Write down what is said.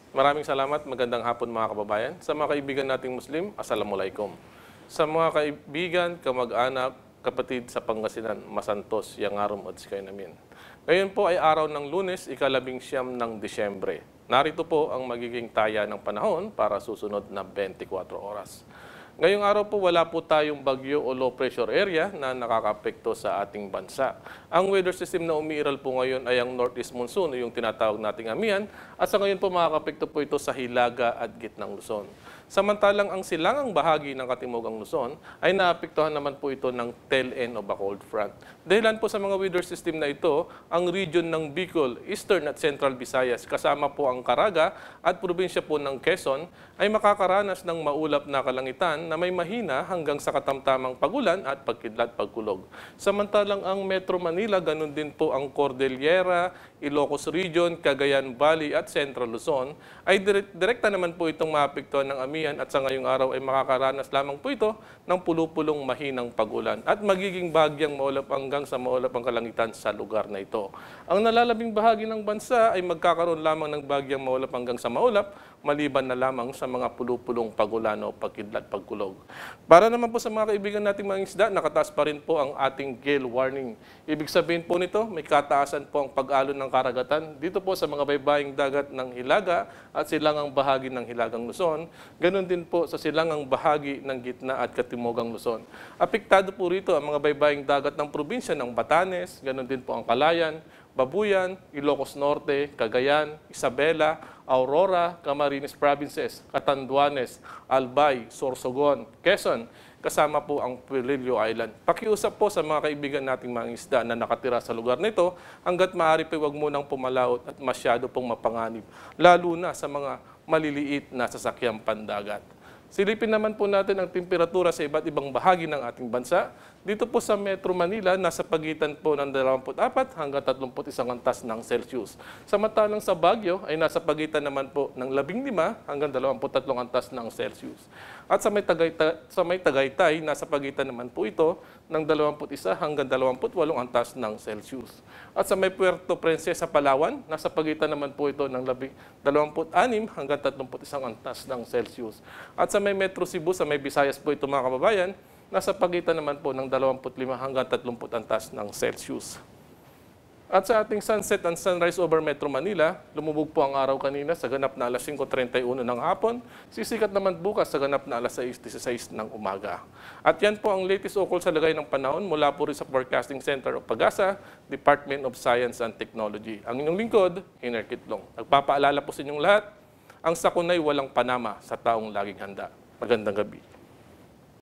Maraming salamat. Magandang hapon mga kababayan. Sa mga kaibigan nating Muslim, Assalamualaikum. Sa mga kaibigan, kamag-anak, kapatid sa Pangasinan, Masantos, Yangarom at Sikay namin. Ngayon po ay araw ng Lunes, ika-19 ng Disyembre. Narito po ang magiging taya ng panahon para susunod na 24 oras. Ngayong araw po wala po tayong bagyo o low pressure area na nakakapekto sa ating bansa. Ang weather system na umiiral po ngayon ay ang northeast monsoon, yung tinatawag nating amihan, at sa ngayon po makakapekto po ito sa Hilaga at Gitnang Luzon. Samantalang ang silangang bahagi ng Katimugang Luzon ay naapektuhan naman po ito ng tail end of a cold front. Dahilan po sa mga weather system na ito, ang region ng Bicol, Eastern at Central Visayas, kasama po ang Caraga at probinsya po ng Quezon, ay makakaranas ng maulap na kalangitan na may mahina hanggang sa katamtamang pagulan at pagkidlat pagkulog. Samantalang ang Metro Manila, ganun din po ang Cordillera, Ilocos Region, Cagayan Valley at Central Luzon, ay direkta naman po itong maapektuhan ng amihan at sa ngayong araw ay makakaranas lamang po ito ng pulupulong mahinang pagulan at magiging bahagyang maulap hanggang sa maulap ang kalangitan sa lugar na ito. Ang nalalabing bahagi ng bansa ay magkakaroon lamang ng bahagyang maulap hanggang sa maulap, maliban na lamang sa mga pulupulong pagulan o pagkidlat pagkulog. Para naman po sa mga kaibigan nating mga isda, nakataas pa rin po ang ating gale warning. Ibig sabihin po nito, may kataasan po ang pag-alon ng karagatan dito po sa mga baybaying dagat ng Hilaga at silangang bahagi ng Hilagang Luzon. Ganon din po sa silangang bahagi ng Gitna at Katimugang Luzon. Apektado po rito ang mga baybaying dagat ng probinsya ng Batanes, ganon din po ang Calayan, Babuyan, Ilocos Norte, Cagayan, Isabela, Aurora, Camarines Provinces, Catanduanes, Albay, Sorsogon, Quezon, kasama po ang Pililio Island. Pakiusap po sa mga kaibigan nating mga isda na nakatira sa lugar nito, hanggat maaari po huwag munang pumalaot at masyado pong mapanganib, lalo na sa mga maliliit na sasakyang pandagat. Silipin naman po natin ang temperatura sa iba't ibang bahagi ng ating bansa. Dito po sa Metro Manila, nasa pagitan po ng 24 hanggang 31 antas ng Celsius. Samantalang sa Baguio ay nasa pagitan naman po ng 15 hanggang 23 antas ng Celsius. At sa may Tagaytay, nasa pagitan naman po ito ng 21 hanggang 28 antas ng Celsius. At sa may Puerto Princesa, Palawan, nasa pagitan naman po ito ng 26 hanggang 31 antas ng Celsius. At sa may Metro Cebu, sa may Visayas po ito mga kababayan, nasa pagitan naman po ng 25 hanggang 30 antas ng Celsius. At sa ating sunset and sunrise over Metro Manila, lumubog po ang araw kanina sa ganap na alas 5:31 ng hapon, sisikat naman bukas sa ganap na alas 6:16 ng umaga. At yan po ang latest ukol sa lagay ng panahon mula po rin sa Forecasting Center of Pag-asa, Department of Science and Technology. Ang inyong lingkod, Iner Kitlong. Nagpapaalala po sa inyong lahat, ang sakunay walang panama sa taong laging handa. Magandang gabi.